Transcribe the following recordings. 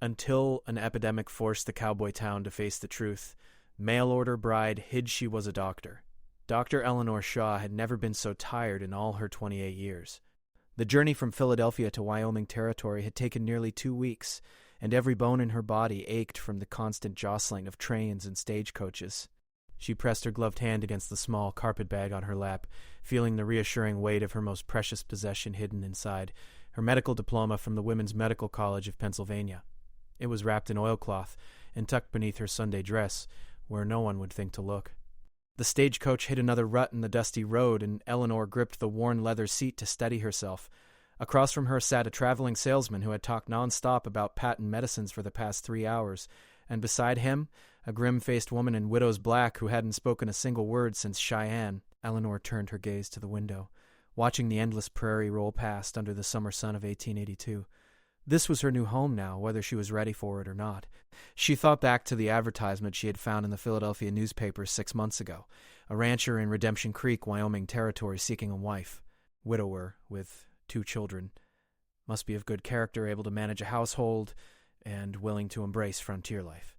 Until an epidemic forced the cowboy town to face the truth, mail-order bride hid she was a doctor. Dr. Eleanor Shaw had never been so tired in all her 28 years. The journey from Philadelphia to Wyoming Territory had taken nearly 2 weeks, and every bone in her body ached from the constant jostling of trains and stagecoaches. She pressed her gloved hand against the small carpet bag on her lap, feeling the reassuring weight of her most precious possession hidden inside, her medical diploma from the Women's Medical College of Pennsylvania. It was wrapped in oilcloth and tucked beneath her Sunday dress, where no one would think to look. The stagecoach hit another rut in the dusty road, and Eleanor gripped the worn leather seat to steady herself. Across from her sat a traveling salesman who had talked nonstop about patent medicines for the past 3 hours, and beside him, a grim-faced woman in widow's black who hadn't spoken a single word since Cheyenne. Eleanor turned her gaze to the window, watching the endless prairie roll past under the summer sun of 1882. This was her new home now, whether she was ready for it or not. She thought back to the advertisement she had found in the Philadelphia newspapers 6 months ago, a rancher in Redemption Creek, Wyoming Territory, seeking a wife. Widower, with 2 children. Must be of good character, able to manage a household, and willing to embrace frontier life.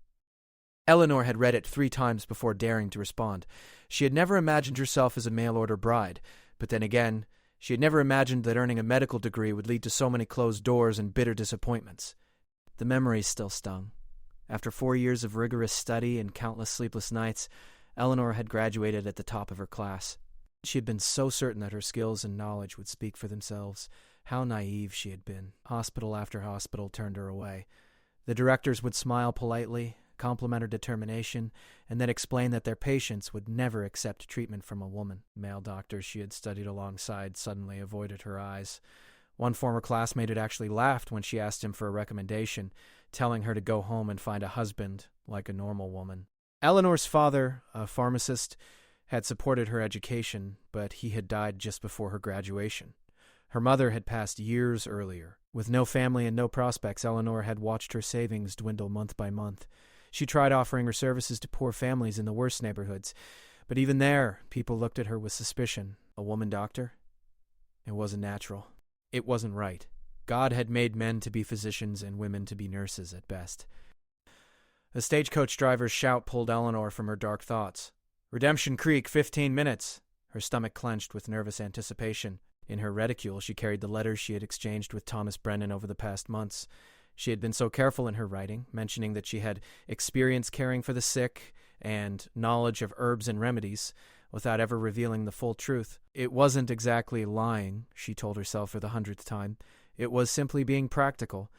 Eleanor had read it 3 times before daring to respond. She had never imagined herself as a mail-order bride, but then again, she had never imagined that earning a medical degree would lead to so many closed doors and bitter disappointments. The memories still stung. After 4 years of rigorous study and countless sleepless nights, Eleanor had graduated at the top of her class. She had been so certain that her skills and knowledge would speak for themselves. How naive she had been. Hospital after hospital turned her away. The directors would smile politely, compliment her determination, and then explain that their patients would never accept treatment from a woman. Male doctors she had studied alongside suddenly avoided her eyes. One former classmate had actually laughed when she asked him for a recommendation, telling her to go home and find a husband like a normal woman. Eleanor's father, a pharmacist, had supported her education, but he had died just before her graduation. Her mother had passed years earlier. With no family and no prospects, Eleanor had watched her savings dwindle month by month. She tried offering her services to poor families in the worst neighborhoods, but even there, people looked at her with suspicion. A woman doctor? It wasn't natural. It wasn't right. God had made men to be physicians and women to be nurses at best. A stagecoach driver's shout pulled Eleanor from her dark thoughts. Redemption Creek, 15 minutes. Her stomach clenched with nervous anticipation. In her reticule, she carried the letters she had exchanged with Thomas Brennan over the past months. She had been so careful in her writing, mentioning that she had experience caring for the sick and knowledge of herbs and remedies, without ever revealing the full truth. It wasn't exactly lying, she told herself for the 100th time. It was simply being practical.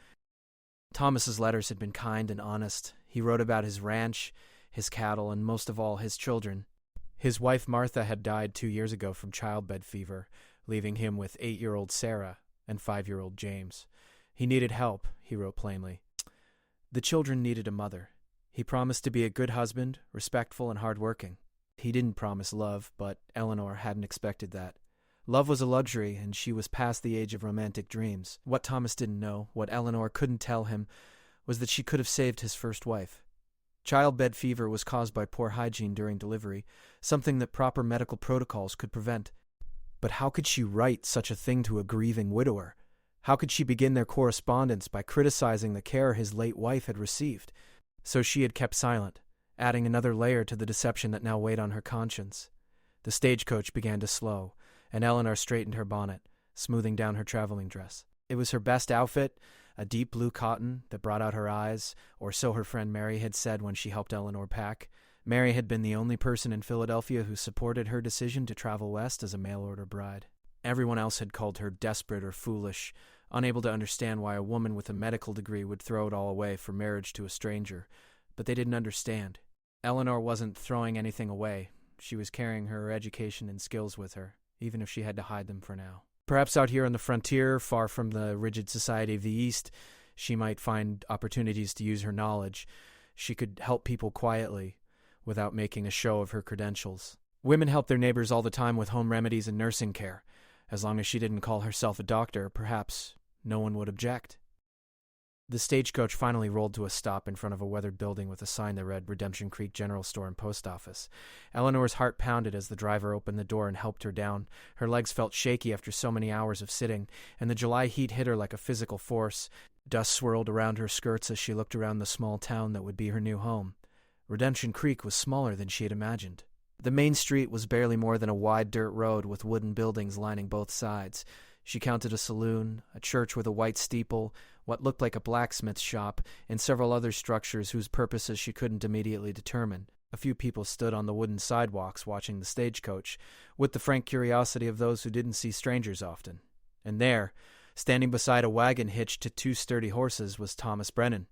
Thomas's letters had been kind and honest. He wrote about his ranch, his cattle, and most of all, his children. His wife Martha had died 2 years ago from childbed fever, leaving him with 8-year-old Sarah and 5-year-old James. He needed help, he wrote plainly. The children needed a mother. He promised to be a good husband, respectful and hardworking. He didn't promise love, but Eleanor hadn't expected that. Love was a luxury, and she was past the age of romantic dreams. What Thomas didn't know, what Eleanor couldn't tell him, was that she could have saved his first wife. Childbed fever was caused by poor hygiene during delivery, something that proper medical protocols could prevent. But how could she write such a thing to a grieving widower? How could she begin their correspondence by criticizing the care his late wife had received? So she had kept silent, adding another layer to the deception that now weighed on her conscience. The stagecoach began to slow, and Eleanor straightened her bonnet, smoothing down her traveling dress. It was her best outfit, a deep blue cotton that brought out her eyes, or so her friend Mary had said when she helped Eleanor pack. Mary had been the only person in Philadelphia who supported her decision to travel west as a mail-order bride. Everyone else had called her desperate or foolish, unable to understand why a woman with a medical degree would throw it all away for marriage to a stranger. But they didn't understand. Eleanor wasn't throwing anything away. She was carrying her education and skills with her, even if she had to hide them for now. Perhaps out here on the frontier, far from the rigid society of the East, she might find opportunities to use her knowledge. She could help people quietly, without making a show of her credentials. Women help their neighbors all the time with home remedies and nursing care. As long as she didn't call herself a doctor, perhaps no one would object. The stagecoach finally rolled to a stop in front of a weathered building with a sign that read Redemption Creek General Store and Post Office. Eleanor's heart pounded as the driver opened the door and helped her down. Her legs felt shaky after so many hours of sitting, and the July heat hit her like a physical force. Dust swirled around her skirts as she looked around the small town that would be her new home. Redemption Creek was smaller than she had imagined. The main street was barely more than a wide dirt road with wooden buildings lining both sides. She counted a saloon, a church with a white steeple, what looked like a blacksmith shop, and several other structures whose purposes she couldn't immediately determine. A few people stood on the wooden sidewalks watching the stagecoach, with the frank curiosity of those who didn't see strangers often. And there, standing beside a wagon hitched to two sturdy horses, was Thomas Brennan.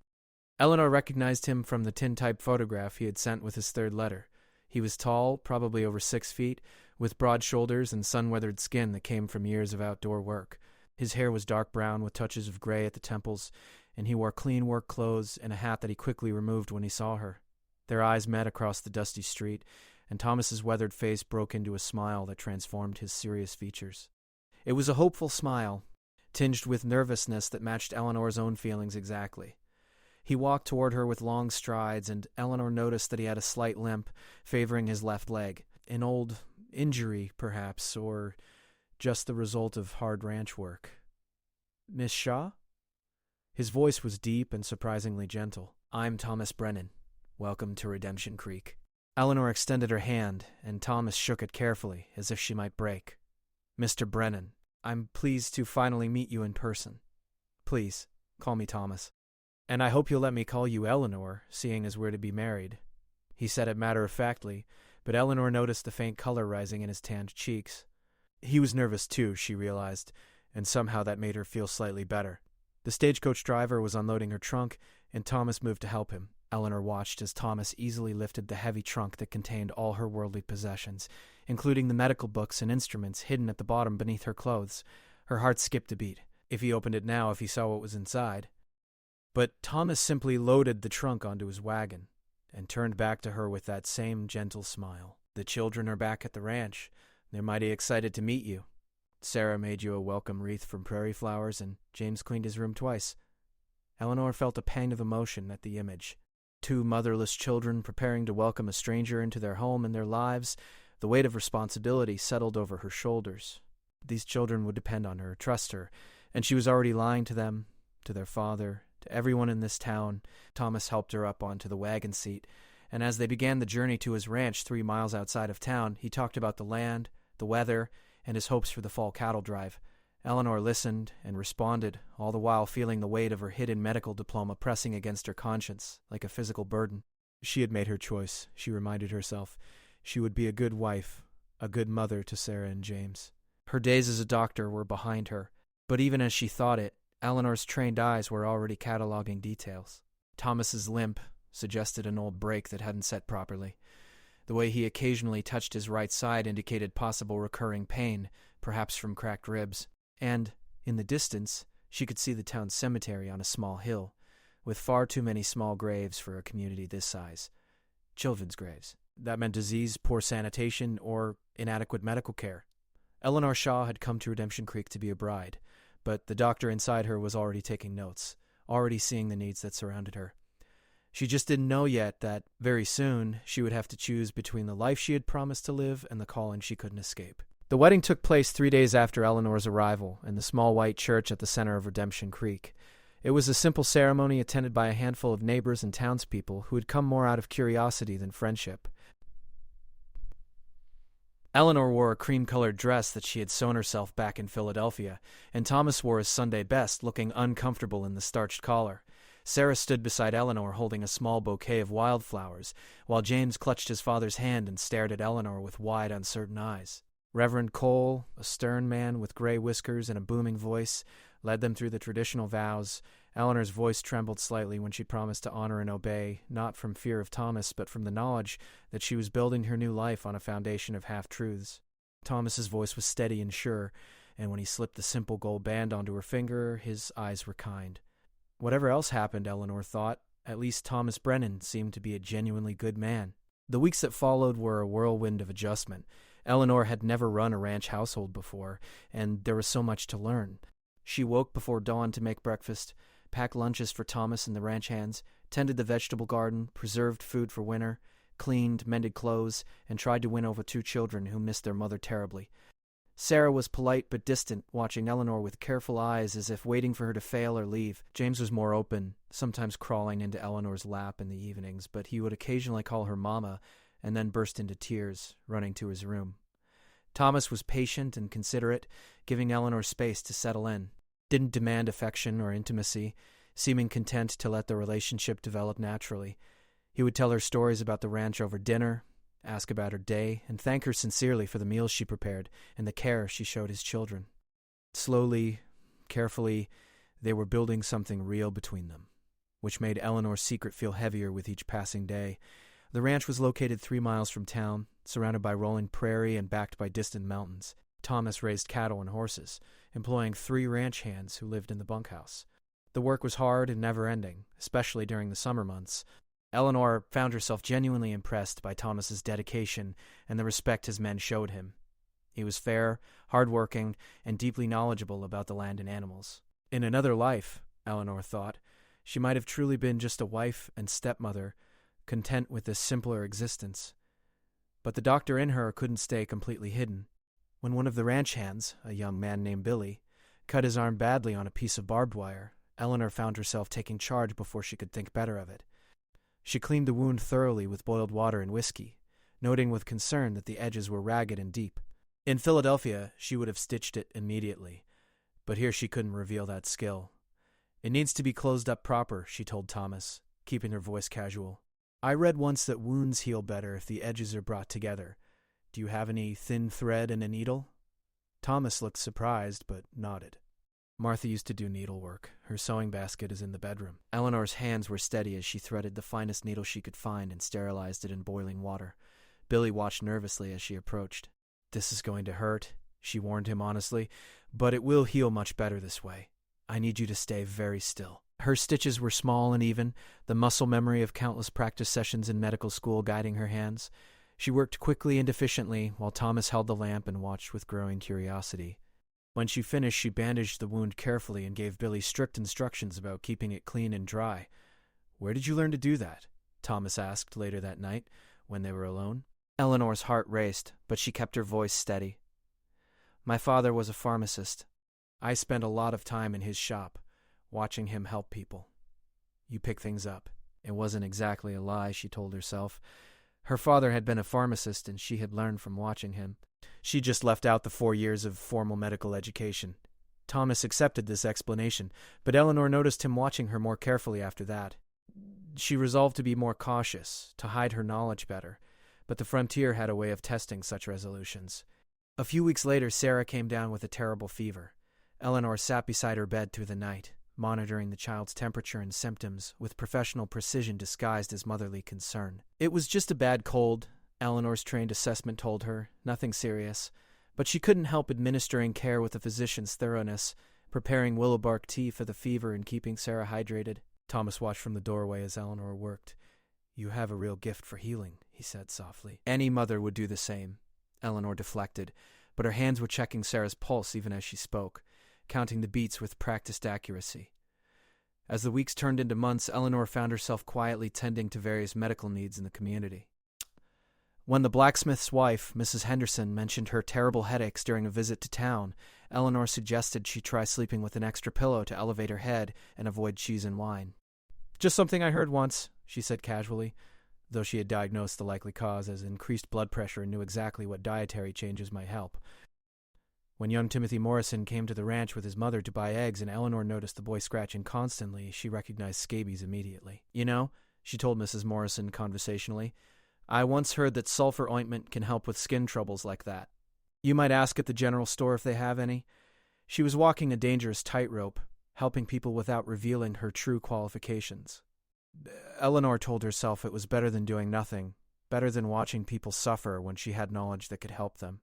Eleanor recognized him from the tintype photograph he had sent with his third letter. He was tall, probably over 6 feet, with broad shoulders and sun-weathered skin that came from years of outdoor work. His hair was dark brown with touches of gray at the temples, and he wore clean work clothes and a hat that he quickly removed when he saw her. Their eyes met across the dusty street, and Thomas's weathered face broke into a smile that transformed his serious features. It was a hopeful smile, tinged with nervousness that matched Eleanor's own feelings exactly. He walked toward her with long strides, and Eleanor noticed that he had a slight limp, favoring his left leg. An old injury, perhaps, or just the result of hard ranch work. "Miss Shaw?" His voice was deep and surprisingly gentle. "I'm Thomas Brennan. Welcome to Redemption Creek." Eleanor extended her hand, and Thomas shook it carefully, as if she might break. "Mr. Brennan, I'm pleased to finally meet you in person. Please, call me Thomas. And I hope you'll let me call you Eleanor, seeing as we're to be married." He said it matter-of-factly, but Eleanor noticed the faint color rising in his tanned cheeks. He was nervous too, she realized, and somehow that made her feel slightly better. The stagecoach driver was unloading her trunk, and Thomas moved to help him. Eleanor watched as Thomas easily lifted the heavy trunk that contained all her worldly possessions, including the medical books and instruments hidden at the bottom beneath her clothes. Her heart skipped a beat, if he opened it now, if he saw what was inside. But Thomas simply loaded the trunk onto his wagon, and turned back to her with that same gentle smile. "The children are back at the ranch. They're mighty excited to meet you. Sarah made you a welcome wreath from prairie flowers, and James cleaned his room twice." Eleanor felt a pang of emotion at the image. Two motherless children preparing to welcome a stranger into their home and their lives. The weight of responsibility settled over her shoulders. These children would depend on her, trust her, and she was already lying to them, to their father, to everyone in this town. Thomas helped her up onto the wagon seat, and as they began the journey to his ranch 3 miles outside of town, he talked about the land, the weather, and his hopes for the fall cattle drive. Eleanor listened and responded, all the while feeling the weight of her hidden medical diploma pressing against her conscience, like a physical burden. She had made her choice, she reminded herself. She would be a good wife, a good mother to Sarah and James. Her days as a doctor were behind her, but even as she thought it, Eleanor's trained eyes were already cataloging details. Thomas's limp suggested an old break that hadn't set properly. The way he occasionally touched his right side indicated possible recurring pain, perhaps from cracked ribs. And, in the distance, she could see the town cemetery on a small hill, with far too many small graves for a community this size. Children's graves. That meant disease, poor sanitation, or inadequate medical care. Eleanor Shaw had come to Redemption Creek to be a bride, but the doctor inside her was already taking notes, already seeing the needs that surrounded her. She just didn't know yet that, very soon, she would have to choose between the life she had promised to live and the calling she couldn't escape. The wedding took place 3 days after Eleanor's arrival in the small white church at the center of Redemption Creek. It was a simple ceremony attended by a handful of neighbors and townspeople who had come more out of curiosity than friendship. Eleanor wore a cream-colored dress that she had sewn herself back in Philadelphia, and Thomas wore his Sunday best, looking uncomfortable in the starched collar. Sarah stood beside Eleanor holding a small bouquet of wildflowers, while James clutched his father's hand and stared at Eleanor with wide, uncertain eyes. Reverend Cole, a stern man with gray whiskers and a booming voice, led them through the traditional vows. Eleanor's voice trembled slightly when she promised to honor and obey, not from fear of Thomas, but from the knowledge that she was building her new life on a foundation of half-truths. Thomas's voice was steady and sure, and when he slipped the simple gold band onto her finger, his eyes were kind. Whatever else happened, Eleanor thought, at least Thomas Brennan seemed to be a genuinely good man. The weeks that followed were a whirlwind of adjustment. Eleanor had never run a ranch household before, and there was so much to learn. She woke before dawn to make breakfast, packed lunches for Thomas and the ranch hands, tended the vegetable garden, preserved food for winter, cleaned, mended clothes, and tried to win over 2 children who missed their mother terribly. Sarah was polite but distant, watching Eleanor with careful eyes as if waiting for her to fail or leave. James was more open, sometimes crawling into Eleanor's lap in the evenings, but he would occasionally call her Mama and then burst into tears, running to his room. Thomas was patient and considerate, giving Eleanor space to settle in. Didn't demand affection or intimacy, seeming content to let the relationship develop naturally. He would tell her stories about the ranch over dinner, ask about her day, and thank her sincerely for the meals she prepared and the care she showed his children. Slowly, carefully, they were building something real between them, which made Eleanor's secret feel heavier with each passing day. The ranch was located 3 miles from town, surrounded by rolling prairie and backed by distant mountains. Thomas raised cattle and horses, employing 3 ranch hands who lived in the bunkhouse. The work was hard and never-ending, especially during the summer months. Eleanor found herself genuinely impressed by Thomas's dedication and the respect his men showed him. He was fair, hard-working, and deeply knowledgeable about the land and animals. In another life, Eleanor thought, she might have truly been just a wife and stepmother, content with this simpler existence. But the doctor in her couldn't stay completely hidden. When one of the ranch hands, a young man named Billy, cut his arm badly on a piece of barbed wire, Eleanor found herself taking charge before she could think better of it. She cleaned the wound thoroughly with boiled water and whiskey, noting with concern that the edges were ragged and deep. In Philadelphia, she would have stitched it immediately, but here she couldn't reveal that skill. It needs to be closed up proper, she told Thomas, keeping her voice casual. I read once that wounds heal better if the edges are brought together. Do you have any thin thread and a needle? Thomas looked surprised, but nodded. Martha used to do needlework. Her sewing basket is in the bedroom. Eleanor's hands were steady as she threaded the finest needle she could find and sterilized it in boiling water. Billy watched nervously as she approached. This is going to hurt, she warned him honestly, but it will heal much better this way. I need you to stay very still. Her stitches were small and even, the muscle memory of countless practice sessions in medical school guiding her hands. She worked quickly and efficiently while Thomas held the lamp and watched with growing curiosity. When she finished, she bandaged the wound carefully and gave Billy strict instructions about keeping it clean and dry. Where did you learn to do that? Thomas asked later that night, when they were alone. Eleanor's heart raced, but she kept her voice steady. My father was a pharmacist. I spent a lot of time in his shop, watching him help people. You pick things up. It wasn't exactly a lie, she told herself. Her father had been a pharmacist, and she had learned from watching him. She just left out the 4 years of formal medical education. Thomas accepted this explanation, but Eleanor noticed him watching her more carefully after that. She resolved to be more cautious, to hide her knowledge better, but the frontier had a way of testing such resolutions. A few weeks later, Sarah came down with a terrible fever. Eleanor sat beside her bed through the night, monitoring the child's temperature and symptoms with professional precision disguised as motherly concern. It was just a bad cold, Eleanor's trained assessment told her, nothing serious, but she couldn't help administering care with a physician's thoroughness, preparing willow bark tea for the fever and keeping Sarah hydrated. Thomas watched from the doorway as Eleanor worked. You have a real gift for healing, he said softly. Any mother would do the same. Eleanor deflected, but her hands were checking Sarah's pulse even as she spoke, counting the beats with practiced accuracy. As the weeks turned into months, Eleanor found herself quietly tending to various medical needs in the community. When the blacksmith's wife, Mrs. Henderson, mentioned her terrible headaches during a visit to town, Eleanor suggested she try sleeping with an extra pillow to elevate her head and avoid cheese and wine. Just something I heard once, she said casually, though she had diagnosed the likely cause as increased blood pressure and knew exactly what dietary changes might help. When young Timothy Morrison came to the ranch with his mother to buy eggs and Eleanor noticed the boy scratching constantly, she recognized scabies immediately. You know, she told Mrs. Morrison conversationally, I once heard that sulfur ointment can help with skin troubles like that. You might ask at the general store if they have any. She was walking a dangerous tightrope, helping people without revealing her true qualifications. Eleanor told herself it was better than doing nothing, better than watching people suffer when she had knowledge that could help them.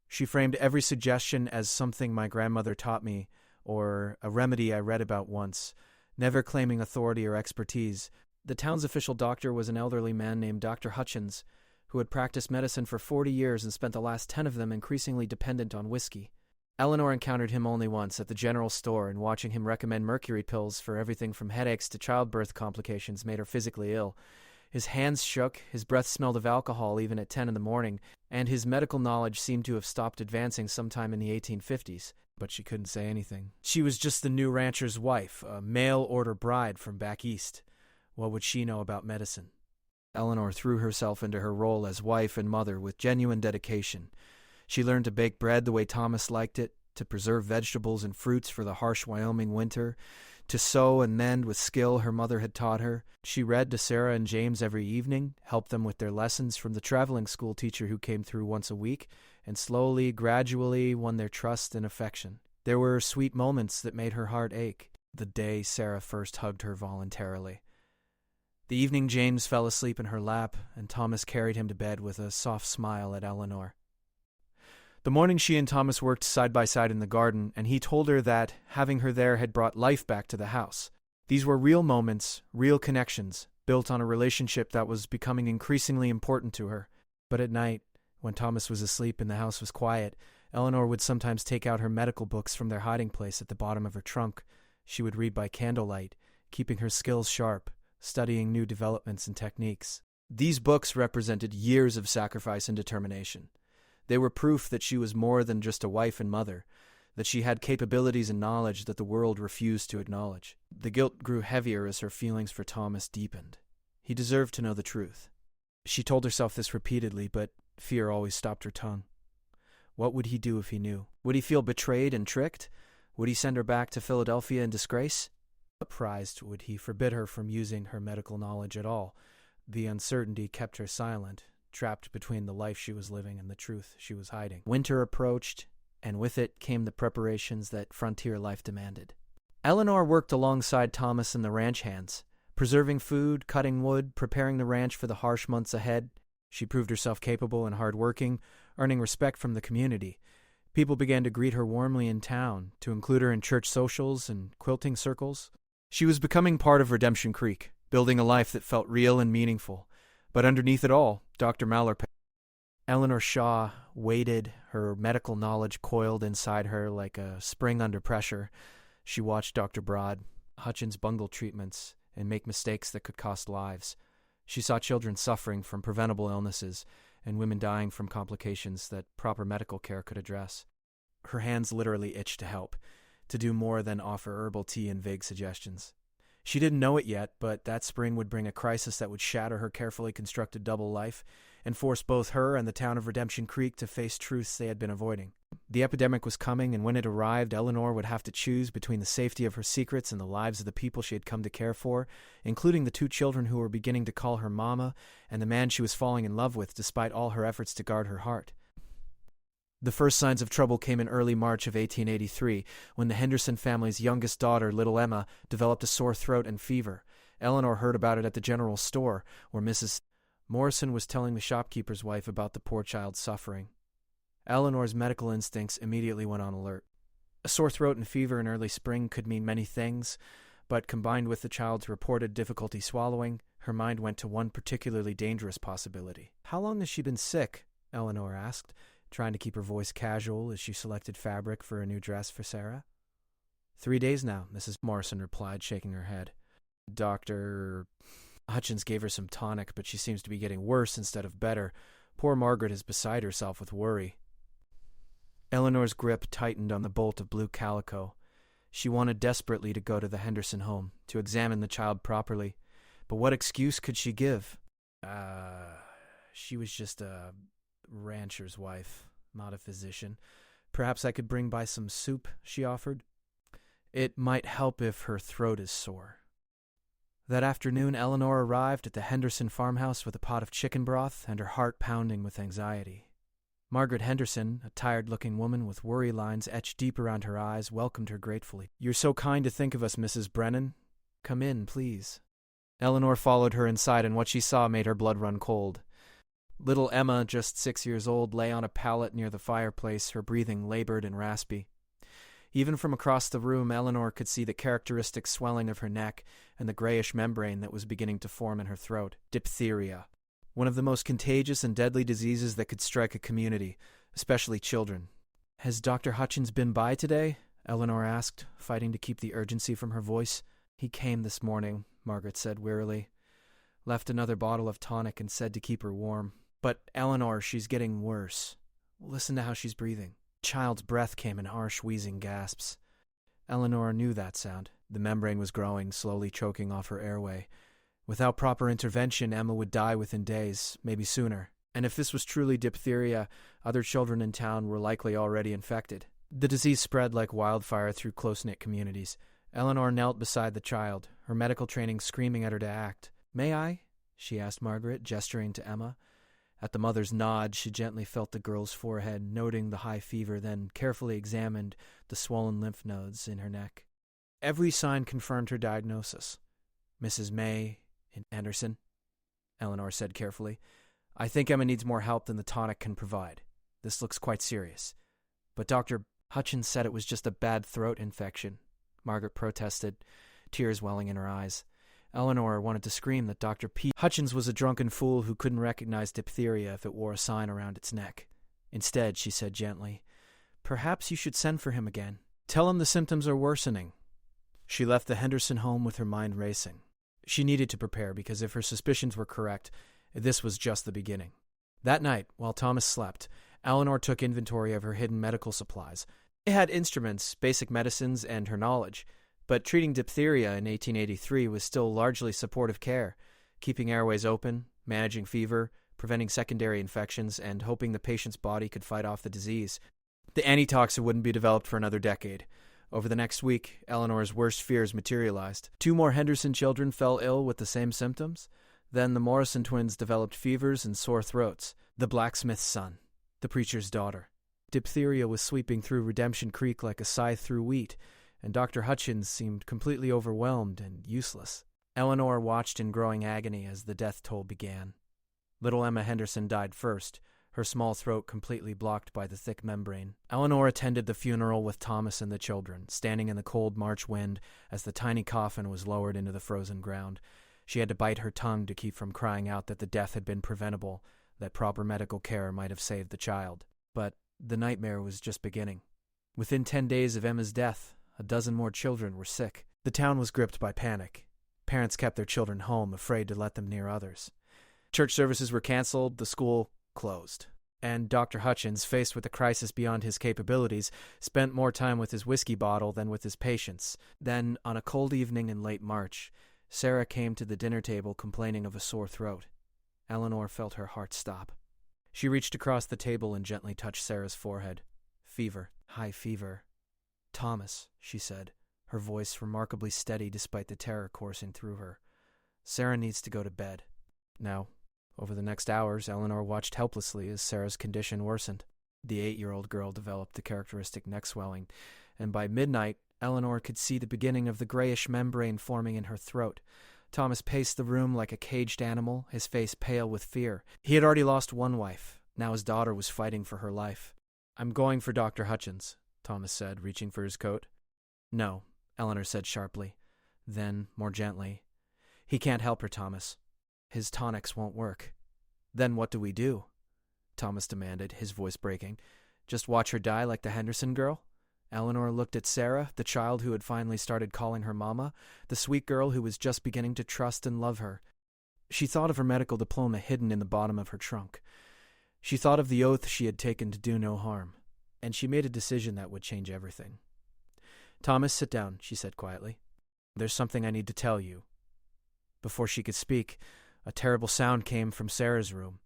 She framed every suggestion as something my grandmother taught me, or a remedy I read about once, never claiming authority or expertise. The town's official doctor was an elderly man named Dr. Hutchins, who had practiced medicine for 40 years and spent the last 10 of them increasingly dependent on whiskey. Eleanor encountered him only once at the general store, and watching him recommend mercury pills for everything from headaches to childbirth complications made her physically ill. His hands shook, his breath smelled of alcohol even at 10 in the morning, and his medical knowledge seemed to have stopped advancing sometime in the 1850s. But she couldn't say anything. She was just the new rancher's wife, a mail-order bride from back east. What would she know about medicine? Eleanor threw herself into her role as wife and mother with genuine dedication. She learned to bake bread the way Thomas liked it, to preserve vegetables and fruits for the harsh Wyoming winter, to sew and mend with skill her mother had taught her. She read to Sarah and James every evening, helped them with their lessons from the traveling school teacher who came through once a week, and slowly, gradually won their trust and affection. There were sweet moments that made her heart ache. The day Sarah first hugged her voluntarily. The evening James fell asleep in her lap, and Thomas carried him to bed with a soft smile at Eleanor. The morning she and Thomas worked side by side in the garden, and he told her that having her there had brought life back to the house. These were real moments, real connections, built on a relationship that was becoming increasingly important to her. But at night, when Thomas was asleep and the house was quiet, Eleanor would sometimes take out her medical books from their hiding place at the bottom of her trunk. She would read by candlelight, keeping her skills sharp, studying new developments and techniques. These books represented years of sacrifice and determination. They were proof that she was more than just a wife and mother, that she had capabilities and knowledge that the world refused to acknowledge. The guilt grew heavier as her feelings for Thomas deepened. He deserved to know the truth. She told herself this repeatedly, but fear always stopped her tongue. What would he do if he knew? Would he feel betrayed and tricked? Would he send her back to Philadelphia in disgrace? Surprised, would he forbid her from using her medical knowledge at all? The uncertainty kept her silent, trapped between the life she was living and the truth she was hiding. Winter approached, and with it came the preparations that frontier life demanded. Eleanor worked alongside Thomas and the ranch hands, preserving food, cutting wood, preparing the ranch for the harsh months ahead. She proved herself capable and hardworking, earning respect from the community. People began to greet her warmly in town, to include her in church socials and quilting circles. She was becoming part of Redemption Creek, building a life that felt real and meaningful. But underneath it all, Dr. Mallory. Eleanor Shaw waited, her medical knowledge coiled inside her like a spring under pressure. She watched Dr. Broad, Hutchins bungle treatments, and make mistakes that could cost lives. She saw children suffering from preventable illnesses and women dying from complications that proper medical care could address. Her hands literally itched to help, to do more than offer herbal tea and vague suggestions. She didn't know it yet, but that spring would bring a crisis that would shatter her carefully constructed double life and force both her and the town of Redemption Creek to face truths they had been avoiding. The epidemic was coming, and when it arrived, Eleanor would have to choose between the safety of her secrets and the lives of the people she had come to care for, including the 2 children who were beginning to call her mama and the man she was falling in love with despite all her efforts to guard her heart. The first signs of trouble came in early March of 1883, when the Henderson family's youngest daughter, little Emma, developed a sore throat and fever. Eleanor heard about it at the general store, where Mrs. Morrison was telling the shopkeeper's wife about the poor child's suffering. Eleanor's medical instincts immediately went on alert. A sore throat and fever in early spring could mean many things, but combined with the child's reported difficulty swallowing, her mind went to one particularly dangerous possibility. "How long has she been sick?" Eleanor asked, trying to keep her voice casual as she selected fabric for a new dress for Sarah. 3 days now, Mrs. Morrison replied, shaking her head. Dr. Hutchins gave her some tonic, but she seems to be getting worse instead of better. Poor Margaret is beside herself with worry. Eleanor's grip tightened on the bolt of blue calico. She wanted desperately to go to the Henderson home, to examine the child properly. But what excuse could she give? She was just a rancher's wife, not a physician. Perhaps I could bring by some soup, she offered. It might help if her throat is sore. That afternoon, Eleanor arrived at the Henderson farmhouse with a pot of chicken broth and her heart pounding with anxiety. Margaret Henderson, a tired-looking woman with worry lines etched deep around her eyes, welcomed her gratefully. "You're so kind to think of us, Mrs. Brennan. Come in, please." Eleanor followed her inside, and what she saw made her blood run cold. Little Emma, just 6 years old, lay on a pallet near the fireplace, her breathing labored and raspy. Even from across the room, Eleanor could see the characteristic swelling of her neck and the grayish membrane that was beginning to form in her throat. Diphtheria, one of the most contagious and deadly diseases that could strike a community, especially children. "Has Dr. Hutchins been by today?" Eleanor asked, fighting to keep the urgency from her voice. "He came this morning," Margaret said wearily. left another bottle of tonic and said to keep her warm. "But Eleanor, she's getting worse. Listen to how she's breathing." Child's breath came in harsh, wheezing gasps. Eleanor knew that sound. The membrane was growing, slowly choking off her airway. Without proper intervention, Emma would die within days, maybe sooner. And if this was truly diphtheria, other children in town were likely already infected. The disease spread like wildfire through close-knit communities. Eleanor knelt beside the child, her medical training screaming at her to act. "May I?" she asked Margaret, gesturing to Emma. At the mother's nod, she gently felt the girl's forehead, noting the high fever, then carefully examined the swollen lymph nodes in her neck. Every sign confirmed her diagnosis. "Mrs. May Anderson," Eleanor said carefully. "I think Emma needs more help than the tonic can provide. This looks quite serious." "But Dr. Hutchins said it was just a bad throat infection," Margaret protested, tears welling in her eyes. Eleanor wanted to scream that Dr. P. Hutchins was a drunken fool who couldn't recognize diphtheria if it wore a sign around its neck. Instead, she said gently, "Perhaps you should send for him again. Tell him the symptoms are worsening." She left the Henderson home with her mind racing. She needed to prepare because if her suspicions were correct, this was just the beginning. That night, while Thomas slept, Eleanor took inventory of her hidden medical supplies. It had instruments, basic medicines, and her knowledge. But treating diphtheria in 1883 was still largely supportive care, keeping airways open, managing fever, preventing secondary infections, and hoping the patient's body could fight off the disease. The antitoxin wouldn't be developed for another decade. Over the next week, Eleanor's worst fears materialized. 2 more Henderson children fell ill with the same symptoms. Then the Morrison twins developed fevers and sore throats. The blacksmith's son, the preacher's daughter. Diphtheria was sweeping through Redemption Creek like a scythe through wheat, and Dr. Hutchins seemed completely overwhelmed and useless. Eleanor watched in growing agony as the death toll began. Little Emma Henderson died first, her small throat completely blocked by the thick membrane. Eleanor attended the funeral with Thomas and the children, standing in the cold March wind as the tiny coffin was lowered into the frozen ground. She had to bite her tongue to keep from crying out that the death had been preventable, that proper medical care might have saved the child. But the nightmare was just beginning. Within 10 days of Emma's death, a dozen more children were sick. The town was gripped by panic. Parents kept their children home, afraid to let them near others. Church services were canceled, the school closed. And Dr. Hutchins, faced with a crisis beyond his capabilities, spent more time with his whiskey bottle than with his patients. Then, on a cold evening in late March, Sarah came to the dinner table complaining of a sore throat. Eleanor felt her heart stop. She reached across the table and gently touched Sarah's forehead. "Fever, high fever." "Thomas," she said, her voice remarkably steady despite the terror coursing through her. "Sarah needs to go to bed." Now, over the next hours, Eleanor watched helplessly as Sarah's condition worsened. The 8-year-old girl developed the characteristic neck swelling, and by midnight, Eleanor could see the beginning of the grayish membrane forming in her throat. Thomas paced the room like a caged animal, his face pale with fear. He had already lost one wife. Now his daughter was fighting for her life. "I'm going for Dr. Hutchins," Thomas said, reaching for his coat. "No," Eleanor said sharply. Then, more gently, "He can't help her, Thomas. His tonics won't work." "Then what do we do?" Thomas demanded, his voice breaking. "Just watch her die like the Henderson girl?" Eleanor looked at Sarah, the child who had finally started calling her mama, the sweet girl who was just beginning to trust and love her. She thought of her medical diploma hidden in the bottom of her trunk. She thought of the oath she had taken to do no harm, and she made a decision that would change everything. "Thomas, sit down," she said quietly. "There's something I need to tell you." Before she could speak, a terrible sound came from Sarah's room,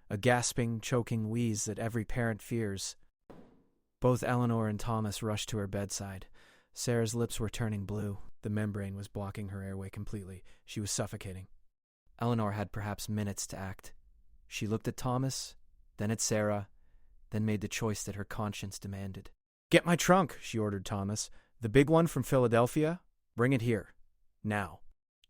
a gasping, choking wheeze that every parent fears. Both Eleanor and Thomas rushed to her bedside. Sarah's lips were turning blue. The membrane was blocking her airway completely. She was suffocating. Eleanor had perhaps minutes to act. She looked at Thomas, then at Sarah, then made the choice that her conscience demanded. "Get my trunk," she ordered Thomas. "The big one from Philadelphia? Bring it here. Now."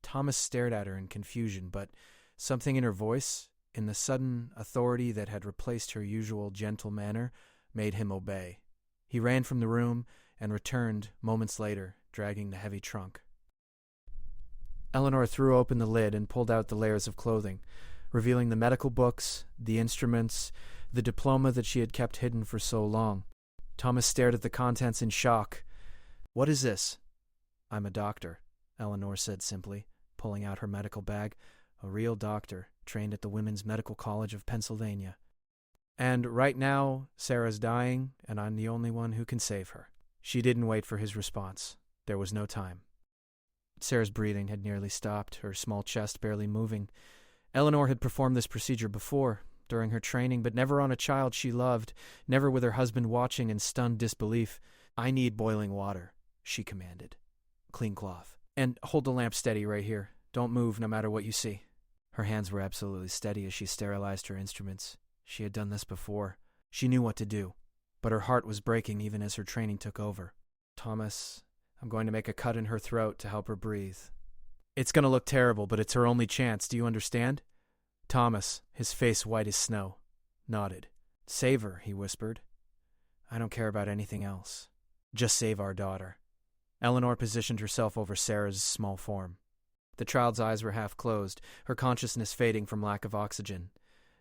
Thomas stared at her in confusion, but something in her voice, in the sudden authority that had replaced her usual gentle manner, made him obey. He ran from the room and returned moments later, dragging the heavy trunk. Eleanor threw open the lid and pulled out the layers of clothing, revealing the medical books, the instruments, the diploma that she had kept hidden for so long. Thomas stared at the contents in shock. "What is this?" "I'm a doctor," Eleanor said simply, pulling out her medical bag. a real doctor, trained at the Women's Medical College of Pennsylvania. And right now, Sarah's dying, and I'm the only one who can save her." She didn't wait for his response. There was no time. Sarah's breathing had nearly stopped, her small chest barely moving. Eleanor had performed this procedure before, during her training, but never on a child she loved, never with her husband watching in stunned disbelief. "I need boiling water," she commanded. "Clean cloth. And hold the lamp steady right here. Don't move no matter what you see." Her hands were absolutely steady as she sterilized her instruments. She had done this before. She knew what to do, but her heart was breaking even as her training took over. "Thomas, I'm going to make a cut in her throat to help her breathe. It's going to look terrible, but it's her only chance. Do you understand?" Thomas, his face white as snow, nodded. "Save her," he whispered. "I don't care about anything else. Just save our daughter." Eleanor positioned herself over Sarah's small form. The child's eyes were half closed, her consciousness fading from lack of oxygen.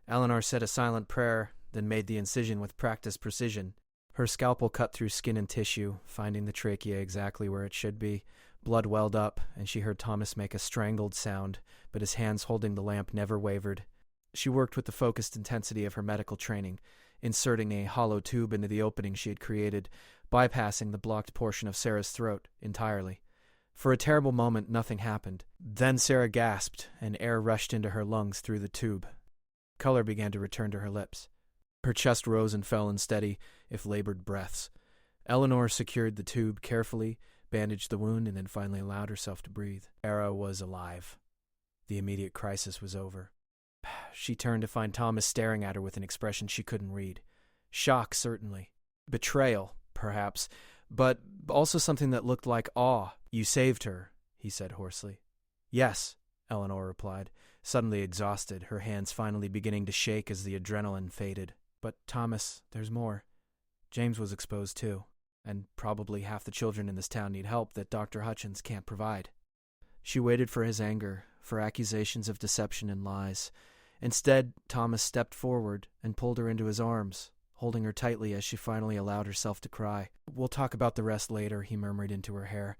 Eleanor said a silent prayer, then made the incision with practiced precision. Her scalpel cut through skin and tissue, finding the trachea exactly where it should be. Blood welled up, and she heard Thomas make a strangled sound, but his hands holding the lamp never wavered. She worked with the focused intensity of her medical training, inserting a hollow tube into the opening she had created, bypassing the blocked portion of Sarah's throat entirely. For a terrible moment, nothing happened. Then Sarah gasped, and air rushed into her lungs through the tube. Color began to return to her lips. Her chest rose and fell in steady, if labored breaths. Eleanor secured the tube carefully, bandaged the wound, and then finally allowed herself to breathe. Sarah was alive. The immediate crisis was over. She turned to find Thomas staring at her with an expression she couldn't read. Shock, certainly. Betrayal, perhaps, but also something that looked like awe. "You saved her," he said hoarsely. "Yes," Eleanor replied, suddenly exhausted, her hands finally beginning to shake as the adrenaline faded. "But, Thomas, there's more. James was exposed too, and probably half the children in this town need help that Dr. Hutchins can't provide." She waited for his anger, for accusations of deception and lies. Instead, Thomas stepped forward and pulled her into his arms, holding her tightly as she finally allowed herself to cry. "We'll talk about the rest later," he murmured into her hair.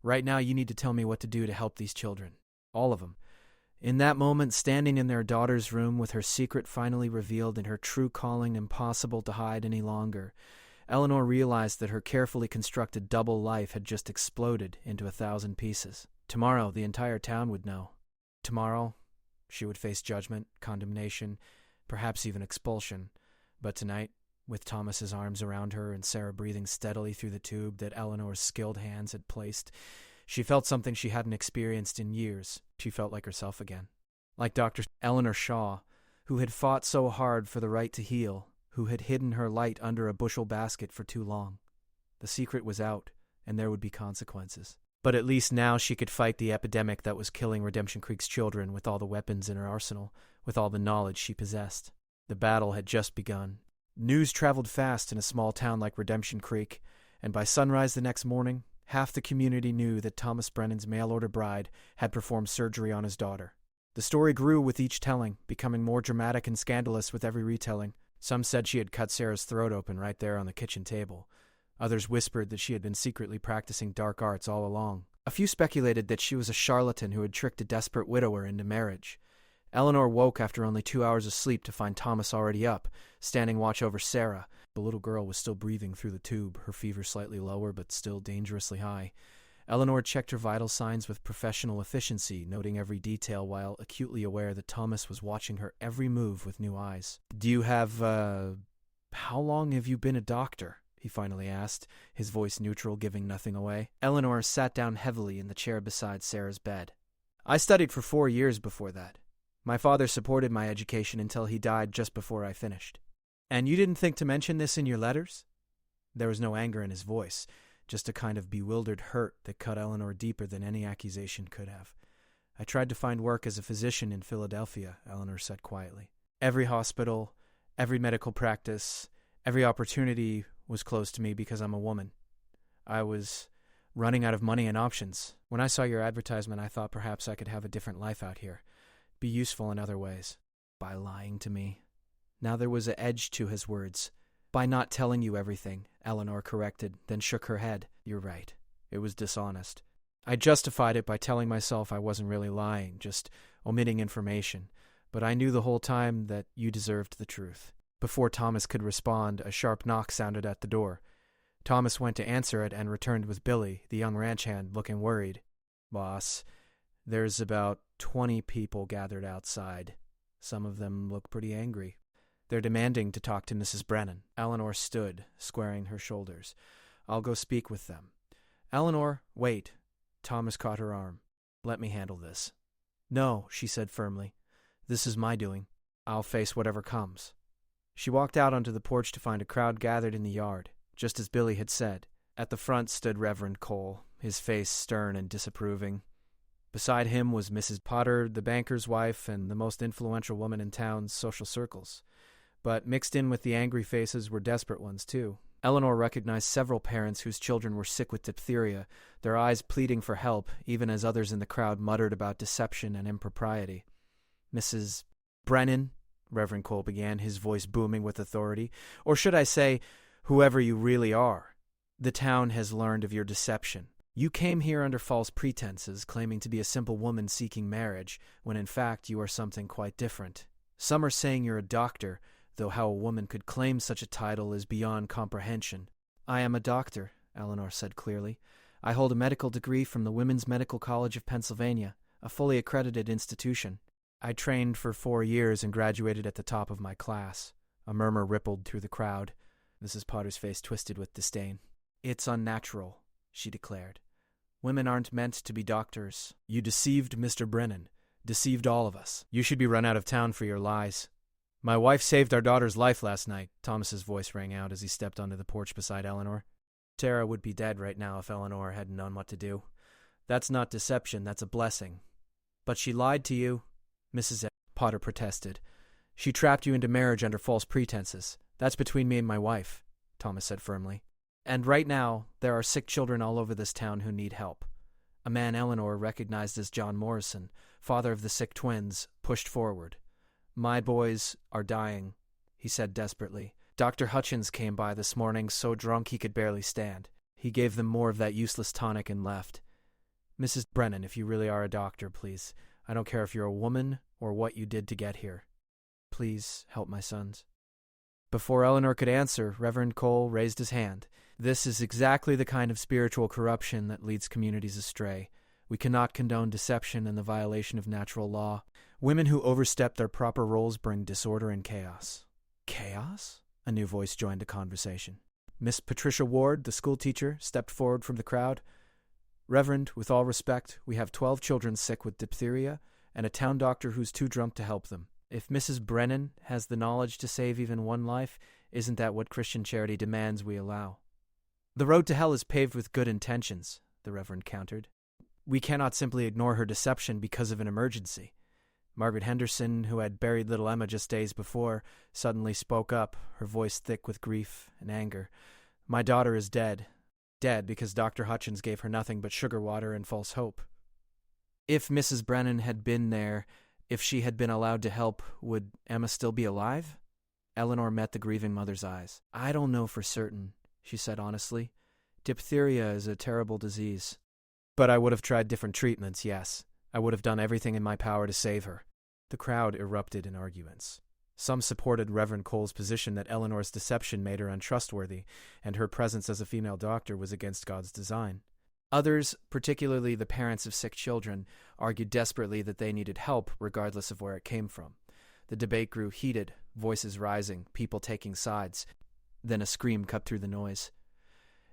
"Right now you need to tell me what to do to help these children. All of them." In that moment, standing in their daughter's room with her secret finally revealed and her true calling impossible to hide any longer, Eleanor realized that her carefully constructed double life had just exploded into 1,000 pieces. Tomorrow, the entire town would know. Tomorrow, she would face judgment, condemnation, perhaps even expulsion. But tonight, with Thomas's arms around her and Sarah breathing steadily through the tube that Eleanor's skilled hands had placed, she felt something she hadn't experienced in years. She felt like herself again. Like Dr. Eleanor Shaw, who had fought so hard for the right to heal, who had hidden her light under a bushel basket for too long. The secret was out, and there would be consequences. But at least now she could fight the epidemic that was killing Redemption Creek's children with all the weapons in her arsenal, with all the knowledge she possessed. The battle had just begun. News traveled fast in a small town like Redemption Creek, and by sunrise the next morning, half the community knew that Thomas Brennan's mail-order bride had performed surgery on his daughter. The story grew with each telling, becoming more dramatic and scandalous with every retelling. Some said she had cut Sarah's throat open right there on the kitchen table. Others whispered that she had been secretly practicing dark arts all along. A few speculated that she was a charlatan who had tricked a desperate widower into marriage. Eleanor woke after only 2 hours of sleep to find Thomas already up, standing watch over Sarah. The little girl was still breathing through the tube, her fever slightly lower but still dangerously high. Eleanor checked her vital signs with professional efficiency, noting every detail while acutely aware that Thomas was watching her every move with new eyes. "Do you have, how long have you been a doctor?" he finally asked, his voice neutral, giving nothing away. Eleanor sat down heavily in the chair beside Sarah's bed. "I studied for 4 years before that. My father supported my education until he died just before I finished." "And you didn't think to mention this in your letters?" There was no anger in his voice, just a kind of bewildered hurt that cut Eleanor deeper than any accusation could have. "I tried to find work as a physician in Philadelphia," Eleanor said quietly. "Every hospital, every medical practice, every opportunity was closed to me because I'm a woman. I was running out of money and options. When I saw your advertisement, I thought perhaps I could have a different life out here, be useful in other ways." "By lying to me." Now there was an edge to his words. "By not telling you everything," Eleanor corrected, then shook her head. "You're right. It was dishonest. I justified it by telling myself I wasn't really lying, just omitting information, but I knew the whole time that you deserved the truth. Before Thomas could respond, a sharp knock sounded at the door. Thomas went to answer it and returned with Billy, the young ranch hand, looking worried. "Boss, there's about 20 people gathered outside. Some of them look pretty angry. They're demanding to talk to Mrs. Brennan." Eleanor stood, squaring her shoulders. "I'll go speak with them." "Eleanor, wait." Thomas caught her arm. "Let me handle this." "No," she said firmly. "This is my doing. I'll face whatever comes." She walked out onto the porch to find a crowd gathered in the yard, just as Billy had said. At the front stood Reverend Cole, his face stern and disapproving. Beside him was Mrs. Potter, the banker's wife and the most influential woman in town's social circles. But mixed in with the angry faces were desperate ones, too. Eleanor recognized several parents whose children were sick with diphtheria, their eyes pleading for help, even as others in the crowd muttered about deception and impropriety. "Mrs. Brennan," Reverend Cole began, his voice booming with authority, "or should I say, whoever you really are, the town has learned of your deception. You came here under false pretenses, claiming to be a simple woman seeking marriage, when in fact you are something quite different. Some are saying you're a doctor, though how a woman could claim such a title is beyond comprehension." "I am a doctor," Eleanor said clearly. "I hold a medical degree from the Women's Medical College of Pennsylvania, a fully accredited institution. I trained for 4 years and graduated at the top of my class." A murmur rippled through the crowd. Mrs. Potter's face twisted with disdain. "It's unnatural," she declared. "Women aren't meant to be doctors. You deceived Mr. Brennan, deceived all of us. You should be run out of town for your lies." "My wife saved our daughter's life last night," Thomas's voice rang out as he stepped onto the porch beside Eleanor. "Tara would be dead right now if Eleanor hadn't known what to do. That's not deception, that's a blessing." "But she lied to you," Mrs. Potter protested. "She trapped you into marriage under false pretenses. That's between me and my wife," Thomas said firmly. "And right now, there are sick children all over this town who need help." A man Eleanor recognized as John Morrison, father of the sick twins, pushed forward. "My boys are dying," he said desperately. "Dr. Hutchins came by this morning so drunk he could barely stand. He gave them more of that useless tonic and left. Mrs. Brennan, if you really are a doctor, please. I don't care if you're a woman or what you did to get here. Please help my sons." Before Eleanor could answer, Reverend Cole raised his hand. "This is exactly the kind of spiritual corruption that leads communities astray. We cannot condone deception and the violation of natural law. Women who overstep their proper roles bring disorder and chaos." "Chaos?" A new voice joined the conversation. Miss Patricia Ward, the schoolteacher, stepped forward from the crowd. "Reverend, with all respect, we have 12 children sick with diphtheria and a town doctor who's too drunk to help them. If Mrs. Brennan has the knowledge to save even one life, isn't that what Christian charity demands we allow?" "The road to hell is paved with good intentions," the Reverend countered. "We cannot simply ignore her deception because of an emergency." Margaret Henderson, who had buried little Emma just days before, suddenly spoke up, her voice thick with grief and anger. "My daughter is dead. Dead because Dr. Hutchins gave her nothing but sugar water and false hope." "If Mrs. Brennan had been there, if she had been allowed to help, would Emma still be alive?" Eleanor met the grieving mother's eyes. "I don't know for certain," she said honestly. "Diphtheria is a terrible disease. But I would have tried different treatments, yes. I would have done everything in my power to save her." The crowd erupted in arguments. Some supported Reverend Cole's position that Eleanor's deception made her untrustworthy, and her presence as a female doctor was against God's design. Others, particularly the parents of sick children, argued desperately that they needed help regardless of where it came from. The debate grew heated, voices rising, people taking sides. Then a scream cut through the noise.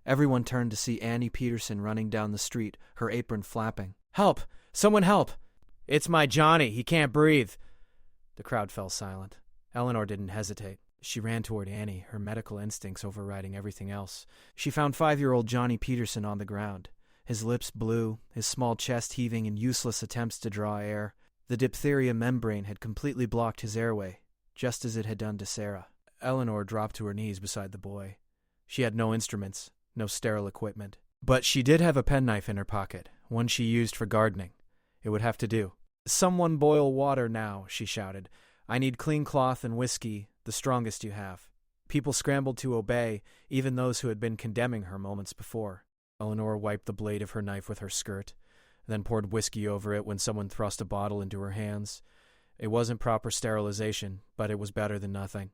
Everyone turned to see Annie Peterson running down the street, her apron flapping. "Help! Someone help! It's my Johnny, he can't breathe!" The crowd fell silent. Eleanor didn't hesitate. She ran toward Annie, her medical instincts overriding everything else. She found 5-year-old Johnny Peterson on the ground, his lips blue, his small chest heaving in useless attempts to draw air. The diphtheria membrane had completely blocked his airway, just as it had done to Sarah. Eleanor dropped to her knees beside the boy. She had no instruments, no sterile equipment. But she did have a penknife in her pocket, one she used for gardening. It would have to do. "Someone boil water now," she shouted. "I need clean cloth and whiskey, the strongest you have." People scrambled to obey, even those who had been condemning her moments before. Eleanor wiped the blade of her knife with her skirt. then poured whiskey over it when someone thrust a bottle into her hands. It wasn't proper sterilization, but it was better than nothing.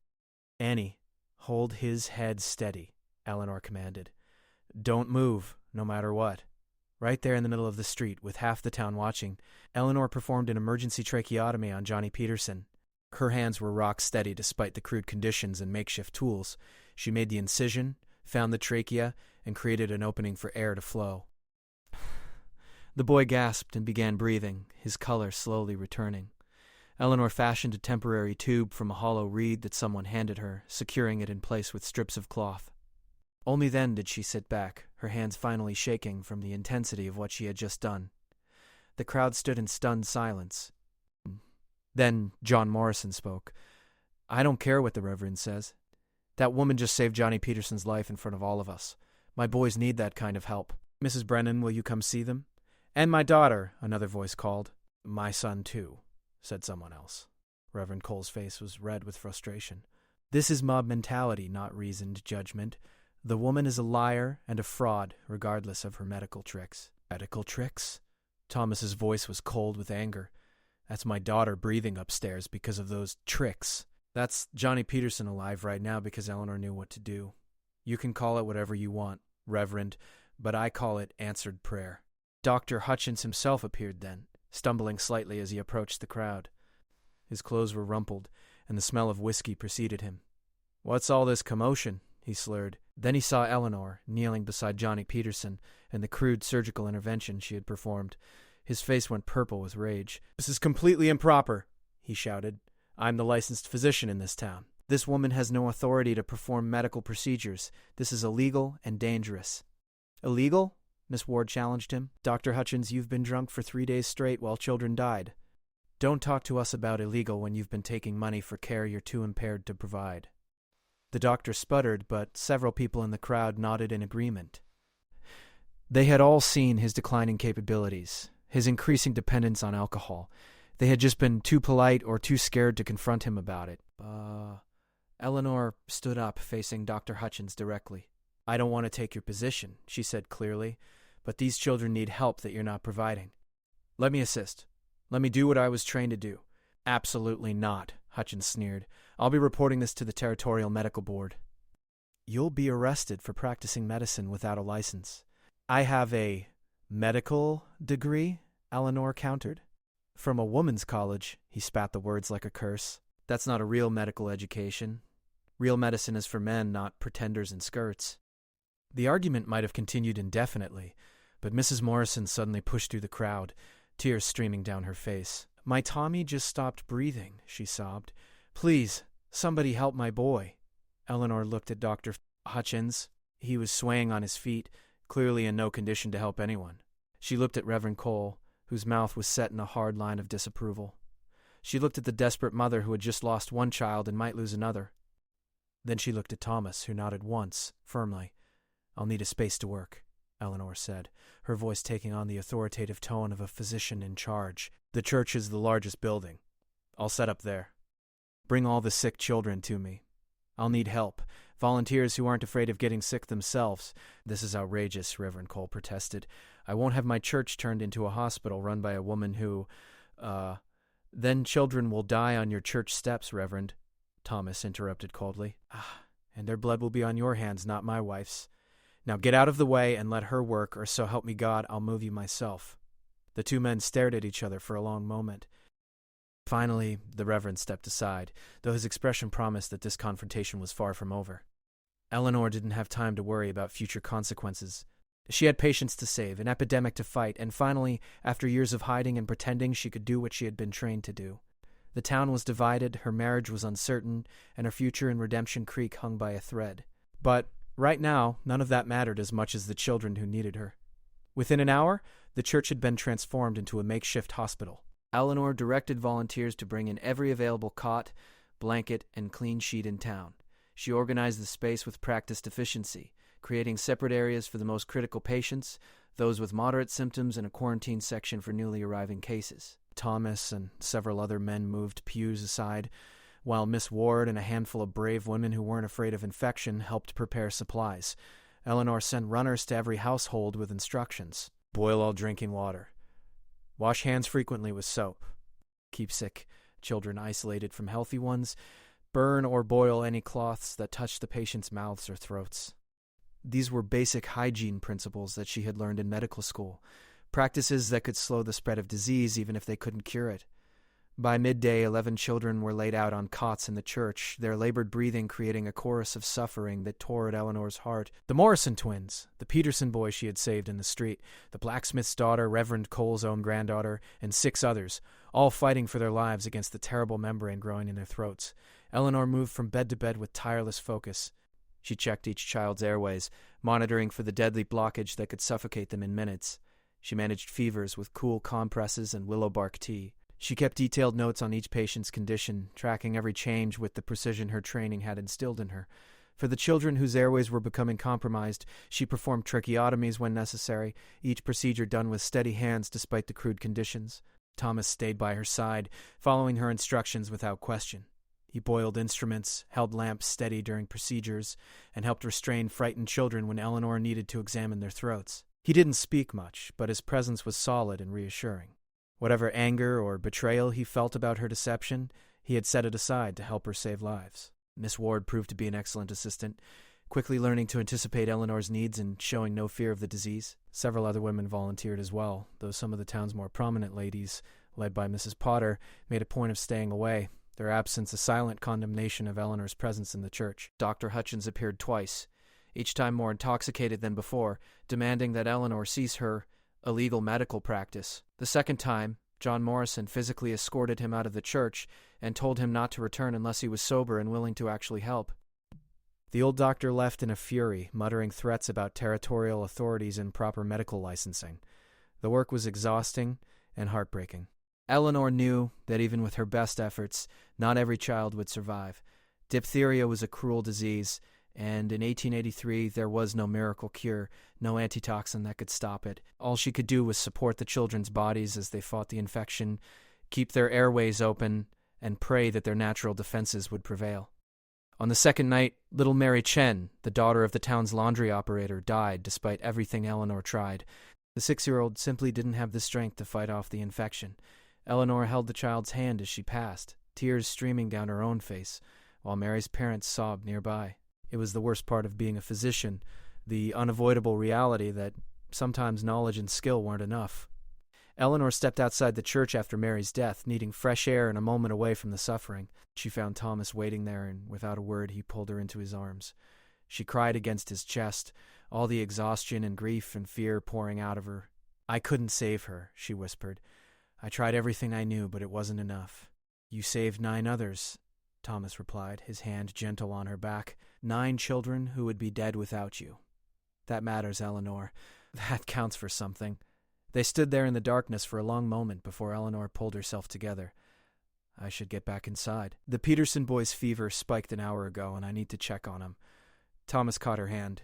"Annie, hold his head steady," Eleanor commanded. "Don't move, no matter what." Right there in the middle of the street, with half the town watching, Eleanor performed an emergency tracheotomy on Johnny Peterson. Her hands were rock steady despite the crude conditions and makeshift tools. She made the incision, found the trachea, and created an opening for air to flow. The boy gasped and began breathing, his color slowly returning. Eleanor fashioned a temporary tube from a hollow reed that someone handed her, securing it in place with strips of cloth. Only then did she sit back, her hands finally shaking from the intensity of what she had just done. The crowd stood in stunned silence. Then John Morrison spoke. "I don't care what the Reverend says. That woman just saved Johnny Peterson's life in front of all of us. My boys need that kind of help. Mrs. Brennan, will you come see them?" "And my daughter," another voice called. "My son, too," said someone else. Reverend Cole's face was red with frustration. "This is mob mentality, not reasoned judgment. The woman is a liar and a fraud, regardless of her medical tricks." "Medical tricks?" Thomas's voice was cold with anger. "That's my daughter breathing upstairs because of those tricks. That's Johnny Peterson alive right now because Eleanor knew what to do. You can call it whatever you want, Reverend, but I call it answered prayer." Dr. Hutchins himself appeared then, stumbling slightly as he approached the crowd. His clothes were rumpled, and the smell of whiskey preceded him. "What's all this commotion?" he slurred. Then he saw Eleanor, kneeling beside Johnny Peterson, and the crude surgical intervention she had performed. His face went purple with rage. "This is completely improper," he shouted. "I'm the licensed physician in this town. This woman has no authority to perform medical procedures. This is illegal and dangerous." "Illegal?" Miss Ward challenged him. "Dr. Hutchins, you've been drunk for 3 days straight while children died. Don't talk to us about illegal when you've been taking money for care you're too impaired to provide." The doctor sputtered, but several people in the crowd nodded in agreement. They had all seen his declining capabilities, his increasing dependence on alcohol. They had just been too polite or too scared to confront him about it. Eleanor stood up, facing Dr. Hutchins directly. "I don't want to take your position," she said clearly, "but these children need help that you're not providing. Let me assist. Let me do what I was trained to do." "Absolutely not," Hutchins sneered. "I'll be reporting this to the Territorial Medical Board." "You'll be arrested for practicing medicine without a license." "I have a medical degree," Eleanor countered. "From a woman's college," he spat the words like a curse. "That's not a real medical education. Real medicine is for men, not pretenders in skirts." The argument might have continued indefinitely, but Mrs. Morrison suddenly pushed through the crowd, tears streaming down her face. "My Tommy just stopped breathing," she sobbed. "Please, somebody help my boy." Eleanor looked at Dr. Hutchins. He was swaying on his feet, clearly in no condition to help anyone. She looked at Reverend Cole, whose mouth was set in a hard line of disapproval. She looked at the desperate mother who had just lost one child and might lose another. Then she looked at Thomas, who nodded once, firmly. "I'll need a space to work," Eleanor said, her voice taking on the authoritative tone of a physician in charge. "The church is the largest building. I'll set up there. Bring all the sick children to me. I'll need help, volunteers who aren't afraid of getting sick themselves." "This is outrageous," Reverend Cole protested. "I won't have my church turned into a hospital run by a woman who, Then children will die on your church steps, Reverend," Thomas interrupted coldly. "And their blood will be on your hands, not my wife's. Now get out of the way and let her work, or so help me God, I'll move you myself." The two men stared at each other for a long moment. Finally, the Reverend stepped aside, though his expression promised that this confrontation was far from over. Eleanor didn't have time to worry about future consequences. She had patients to save, an epidemic to fight, and finally, after years of hiding and pretending, she could do what she had been trained to do. The town was divided, her marriage was uncertain, and her future in Redemption Creek hung by a thread. But right now, none of that mattered as much as the children who needed her. Within an hour, the church had been transformed into a makeshift hospital. Eleanor directed volunteers to bring in every available cot, blanket, and clean sheet in town. She organized the space with practiced efficiency, creating separate areas for the most critical patients, those with moderate symptoms, and a quarantine section for newly arriving cases. Thomas and several other men moved pews aside, while Miss Ward and a handful of brave women who weren't afraid of infection helped prepare supplies. Eleanor sent runners to every household with instructions. Boil all drinking water. Wash hands frequently with soap. Keep sick children isolated from healthy ones. Burn or boil any cloths that touch the patient's mouths or throats. These were basic hygiene principles that she had learned in medical school, practices that could slow the spread of disease even if they couldn't cure it. By midday, 11 children were laid out on cots in the church, their labored breathing creating a chorus of suffering that tore at Eleanor's heart. The Morrison twins, the Peterson boy she had saved in the street, the blacksmith's daughter, Reverend Cole's own granddaughter, and 6 others, all fighting for their lives against the terrible membrane growing in their throats. Eleanor moved from bed to bed with tireless focus. She checked each child's airways, monitoring for the deadly blockage that could suffocate them in minutes. She managed fevers with cool compresses and willow bark tea. She kept detailed notes on each patient's condition, tracking every change with the precision her training had instilled in her. For the children whose airways were becoming compromised, she performed tracheotomies when necessary, each procedure done with steady hands despite the crude conditions. Thomas stayed by her side, following her instructions without question. He boiled instruments, held lamps steady during procedures, and helped restrain frightened children when Eleanor needed to examine their throats. He didn't speak much, but his presence was solid and reassuring. Whatever anger or betrayal he felt about her deception, he had set it aside to help her save lives. Miss Ward proved to be an excellent assistant, quickly learning to anticipate Eleanor's needs and showing no fear of the disease. Several other women volunteered as well, though some of the town's more prominent ladies, led by Mrs. Potter, made a point of staying away, their absence a silent condemnation of Eleanor's presence in the church. Dr. Hutchins appeared twice, each time more intoxicated than before, demanding that Eleanor cease her illegal medical practice. The second time, John Morrison physically escorted him out of the church and told him not to return unless he was sober and willing to actually help. The old doctor left in a fury, muttering threats about territorial authorities and proper medical licensing. The work was exhausting and heartbreaking. Eleanor knew that even with her best efforts, not every child would survive. Diphtheria was a cruel disease, and in 1883 there was no miracle cure, no antitoxin that could stop it. All she could do was support the children's bodies as they fought the infection, keep their airways open, and pray that their natural defenses would prevail. On the second night, little Mary Chen, the daughter of the town's laundry operator, died despite everything Eleanor tried. The 6-year-old simply didn't have the strength to fight off the infection. Eleanor held the child's hand as she passed, tears streaming down her own face, while Mary's parents sobbed nearby. It was the worst part of being a physician, the unavoidable reality that sometimes knowledge and skill weren't enough. Eleanor stepped outside the church after Mary's death, needing fresh air and a moment away from the suffering. She found Thomas waiting there, and without a word he pulled her into his arms. She cried against his chest, all the exhaustion and grief and fear pouring out of her. "I couldn't save her," she whispered. "I tried everything I knew, but it wasn't enough." "You saved 9 others," Thomas replied, his hand gentle on her back. 9 children who would be dead without you. That matters, Eleanor. That counts for something. They stood there in the darkness for a long moment before Eleanor pulled herself together. "I should get back inside. The Peterson boy's fever spiked an hour ago, and I need to check on him." Thomas caught her hand.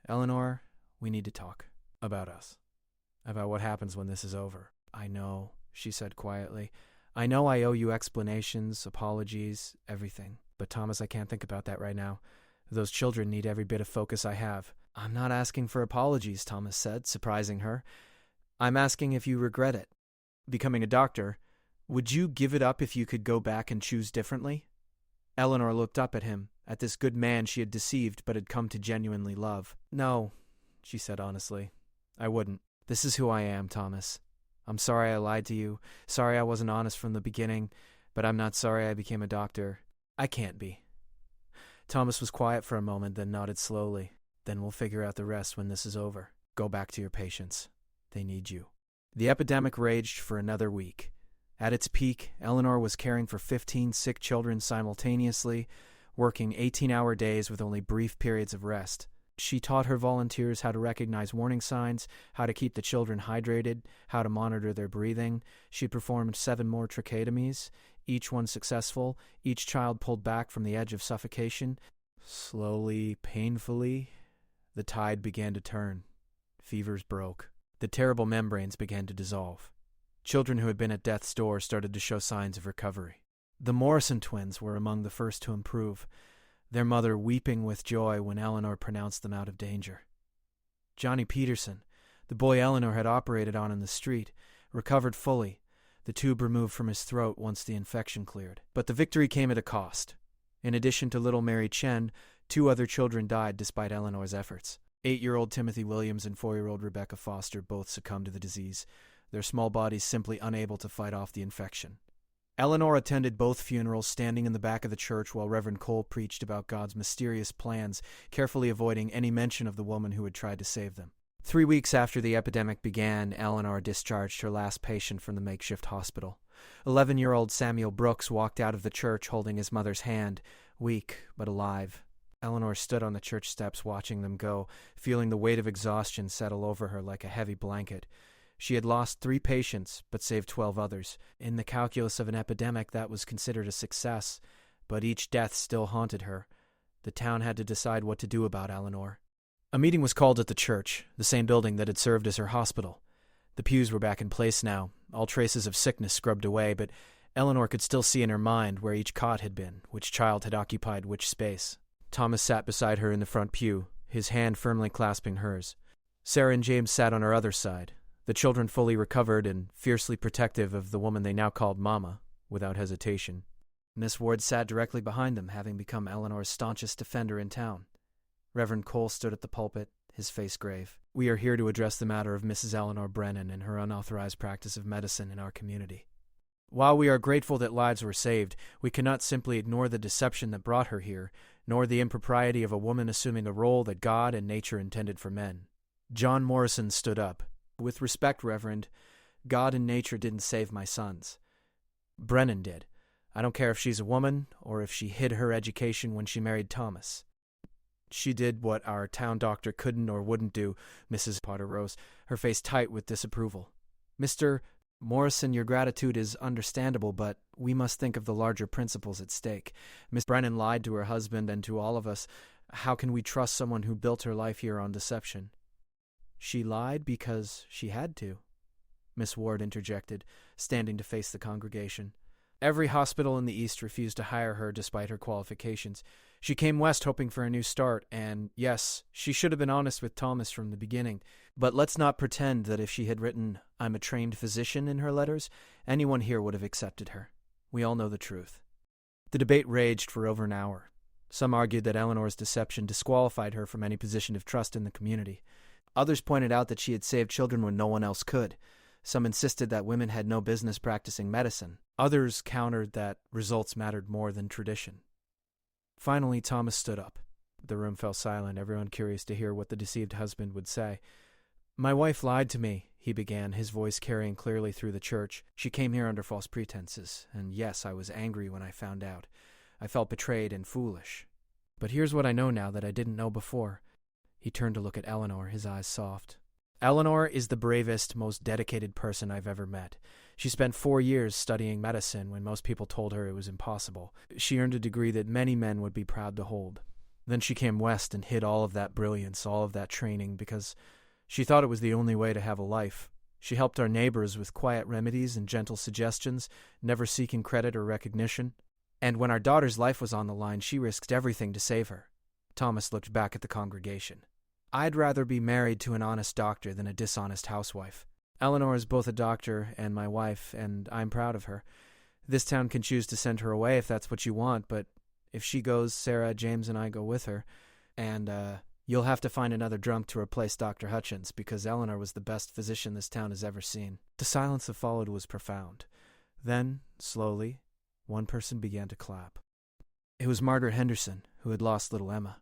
"Eleanor, we need to talk. About us. About what happens when this is over." "I know," she said quietly. "I know I owe you explanations, apologies, everything. But Thomas, I can't think about that right now. Those children need every bit of focus I have." "I'm not asking for apologies," Thomas said, surprising her. "I'm asking if you regret it. Becoming a doctor, would you give it up if you could go back and choose differently?" Eleanor looked up at him, at this good man she had deceived but had come to genuinely love. "No," she said honestly. "I wouldn't. This is who I am, Thomas. I'm sorry I lied to you, sorry I wasn't honest from the beginning, but I'm not sorry I became a doctor. I can't be." Thomas was quiet for a moment, then nodded slowly. "Then we'll figure out the rest when this is over. Go back to your patients. They need you." The epidemic raged for another week. At its peak, Eleanor was caring for 15 sick children simultaneously, working 18-hour days with only brief periods of rest. She taught her volunteers how to recognize warning signs, how to keep the children hydrated, how to monitor their breathing. She performed 7 more tracheotomies, each one successful, each child pulled back from the edge of suffocation. Slowly, painfully, the tide began to turn. Fevers broke. The terrible membranes began to dissolve. Children who had been at death's door started to show signs of recovery. The Morrison twins were among the first to improve, their mother weeping with joy when Eleanor pronounced them out of danger. Johnny Peterson, the boy Eleanor had operated on in the street, recovered fully, the tube removed from his throat once the infection cleared. But the victory came at a cost. In addition to little Mary Chen, 2 other children died despite Eleanor's efforts. 8-year-old Timothy Williams and 4-year-old Rebecca Foster both succumbed to the disease, their small bodies simply unable to fight off the infection. Eleanor attended both funerals, standing in the back of the church while Reverend Cole preached about God's mysterious plans, carefully avoiding any mention of the woman who had tried to save them. 3 weeks after the epidemic began, Eleanor discharged her last patient from the makeshift hospital. 11-year-old Samuel Brooks walked out of the church holding his mother's hand, weak but alive. Eleanor stood on the church steps watching them go, feeling the weight of exhaustion settle over her like a heavy blanket. She had lost 3 patients, but saved 12 others. In the calculus of an epidemic, that was considered a success, but each death still haunted her. The town had to decide what to do about Eleanor. A meeting was called at the church, the same building that had served as her hospital. The pews were back in place now, all traces of sickness scrubbed away, but Eleanor could still see in her mind where each cot had been, which child had occupied which space. Thomas sat beside her in the front pew, his hand firmly clasping hers. Sarah and James sat on her other side, the children fully recovered and fiercely protective of the woman they now called Mama, without hesitation. Miss Ward sat directly behind them, having become Eleanor's staunchest defender in town. Reverend Cole stood at the pulpit, his face grave. "We are here to address the matter of Mrs. Eleanor Brennan and her unauthorized practice of medicine in our community. While we are grateful that lives were saved, we cannot simply ignore the deception that brought her here, nor the impropriety of a woman assuming a role that God and nature intended for men." John Morrison stood up. "With respect, Reverend, God and nature didn't save my sons. Brennan did. I don't care if she's a woman or if she hid her education when she married Thomas. She did what our town doctor couldn't or wouldn't do." Mrs. Potter rose, her face tight with disapproval. "Mr. Morrison, your gratitude is understandable, but we must think of the larger principles at stake. Miss Brennan lied to her husband and to all of us. How can we trust someone who built her life here on deception?" "She lied because she had to," Miss Ward interjected, standing to face the congregation. "Every hospital in the East refused to hire her despite her qualifications. She came west hoping for a new start, and yes, she should have been honest with Thomas from the beginning. But let's not pretend that if she had written, 'I'm a trained physician' in her letters, anyone here would have accepted her. We all know the truth." The debate raged for over an hour. Some argued that Eleanor's deception disqualified her from any position of trust in the community. Others pointed out that she had saved children when no one else could. Some insisted that women had no business practicing medicine. Others countered that results mattered more than tradition. Finally, Thomas stood up. The room fell silent, everyone curious to hear what the deceived husband would say. "My wife lied to me," he began, his voice carrying clearly through the church. "She came here under false pretenses, and yes, I was angry when I found out. I felt betrayed and foolish. But here's what I know now that I didn't know before." He turned to look at Eleanor, his eyes soft. "Eleanor is the bravest, most dedicated person I've ever met. She spent 4 years studying medicine when most people told her it was impossible. She earned a degree that many men would be proud to hold. Then she came west and hid all of that brilliance, all of that training, because she thought it was the only way to have a life. She helped our neighbors with quiet remedies and gentle suggestions, never seeking credit or recognition. And when our daughter's life was on the line, she risked everything to save her." Thomas looked back at the congregation. "I'd rather be married to an honest doctor than a dishonest housewife. Eleanor is both a doctor and my wife, and I'm proud of her. This town can choose to send her away if that's what you want, but if she goes, Sarah, James, and I go with her. And, you'll have to find another drunk to replace Dr. Hutchins, because Eleanor was the best physician this town has ever seen." The silence that followed was profound. Then, slowly, one person began to clap. It was Margaret Henderson, who had lost little Emma.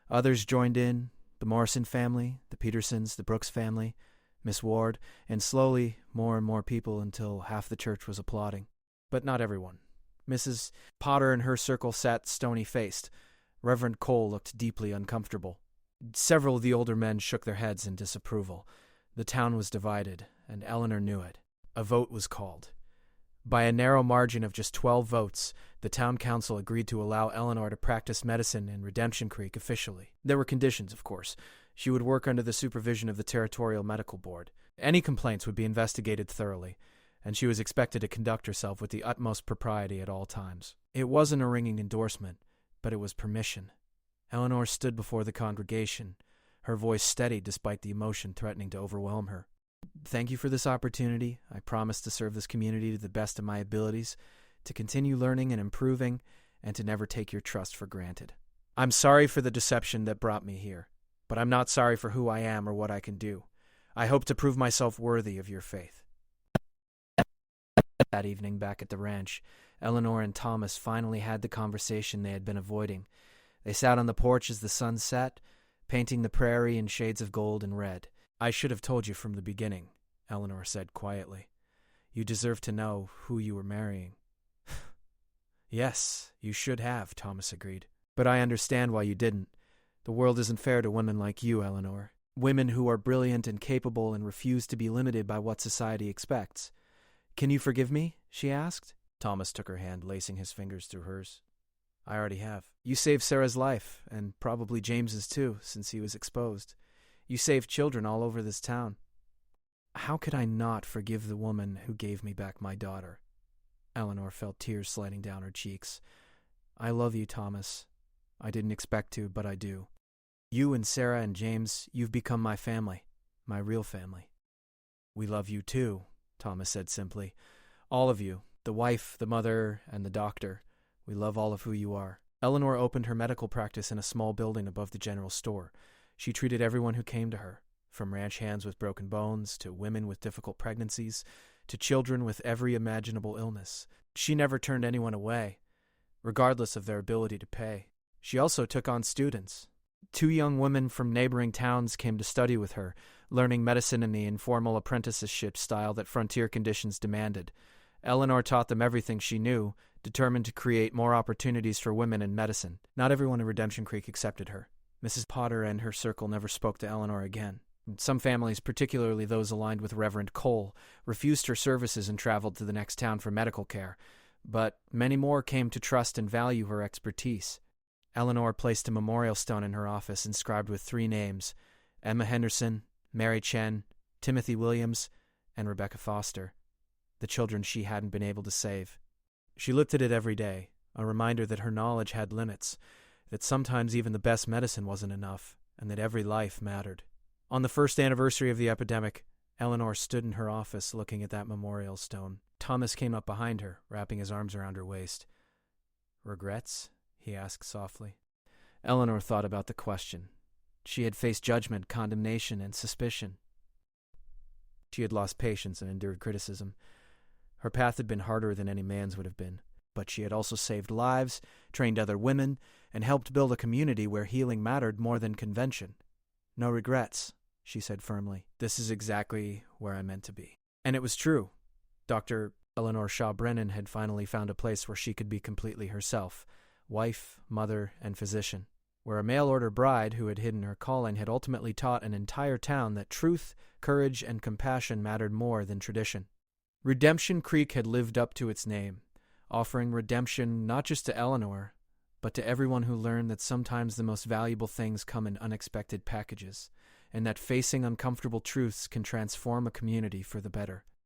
Others joined in, the Morrison family, the Petersons, the Brooks family, Miss Ward, and slowly more and more people until half the church was applauding. But not everyone. Mrs. Potter and her circle sat stony-faced. Reverend Cole looked deeply uncomfortable. Several of the older men shook their heads in disapproval. The town was divided, and Eleanor knew it. A vote was called. By a narrow margin of just 12 votes, the town council agreed to allow Eleanor to practice medicine in Redemption Creek officially. There were conditions, of course. She would work under the supervision of the Territorial Medical Board. Any complaints would be investigated thoroughly, and she was expected to conduct herself with the utmost propriety at all times. It wasn't a ringing endorsement, but it was permission. Eleanor stood before the congregation, her voice steady despite the emotion threatening to overwhelm her. Thank you for this opportunity. I promise to serve this community to the best of my abilities, to continue learning and improving, and to never take your trust for granted. I'm sorry for the deception that brought me here, but I'm not sorry for who I am or what I can do. I hope to prove myself worthy of your faith. That evening, back at the ranch, Eleanor and Thomas finally had the conversation they had been avoiding. They sat on the porch as the sun set, painting the prairie in shades of gold and red. I should have told you from the beginning, Eleanor said quietly. You deserve to know who you were marrying. Yes, you should have, Thomas agreed. But I understand why you didn't. The world isn't fair to women like you, Eleanor. Women who are brilliant and capable and refuse to be limited by what society expects. Can you forgive me? She asked. Thomas took her hand, lacing his fingers through hers. I already have. You saved Sarah's life, and probably James's too, since he was exposed. You saved children all over this town. How could I not forgive the woman who gave me back my daughter? Eleanor felt tears sliding down her cheeks. I love you, Thomas. I didn't expect to, but I do. You and Sarah and James, you've become my family, my real family. We love you too, Thomas said simply. All of you, the wife, the mother, and the doctor. We love all of who you are. Eleanor opened her medical practice in a small building above the general store. She treated everyone who came to her, from ranch hands with broken bones, to women with difficult pregnancies, to children with every imaginable illness. She never turned anyone away, regardless of their ability to pay. She also took on students. 2 young women from neighboring towns came to study with her, learning medicine in the informal apprenticeship style that frontier conditions demanded. Eleanor taught them everything she knew, determined to create more opportunities for women in medicine. Not everyone in Redemption Creek accepted her. Mrs. Potter and her circle never spoke to Eleanor again. Some families, particularly those aligned with Reverend Cole, refused her services and traveled to the next town for medical care. But many more came to trust and value her expertise. Eleanor placed a memorial stone in her office inscribed with 3 names: Emma Henderson, Mary Chen, Timothy Williams, and Rebecca Foster, the children she hadn't been able to save. She looked at it every day, a reminder that her knowledge had limits, that sometimes even the best medicine wasn't enough, and that every life mattered. On the first anniversary of the epidemic, Eleanor stood in her office looking at that memorial stone. Thomas came up behind her, wrapping his arms around her waist. Regrets? He asked softly. Eleanor thought about the question. She had faced judgment, condemnation, and suspicion. She had lost patience and endured criticism. Her path had been harder than any man's would have been, but she had also saved lives, trained other women, and helped build a community where healing mattered more than convention. No regrets, she said firmly. This is exactly where I meant to be. And it was true. Dr. Eleanor Shaw Brennan had finally found a place where she could be completely herself, wife, mother, and physician, where a mail-order bride who had hidden her calling had ultimately taught an entire town that truth, courage, and compassion mattered more than tradition. Redemption Creek had lived up to its name, offering redemption not just to Eleanor, but to everyone who learned that sometimes the most valuable things come in unexpected packages, and that facing uncomfortable truths can transform a community for the better.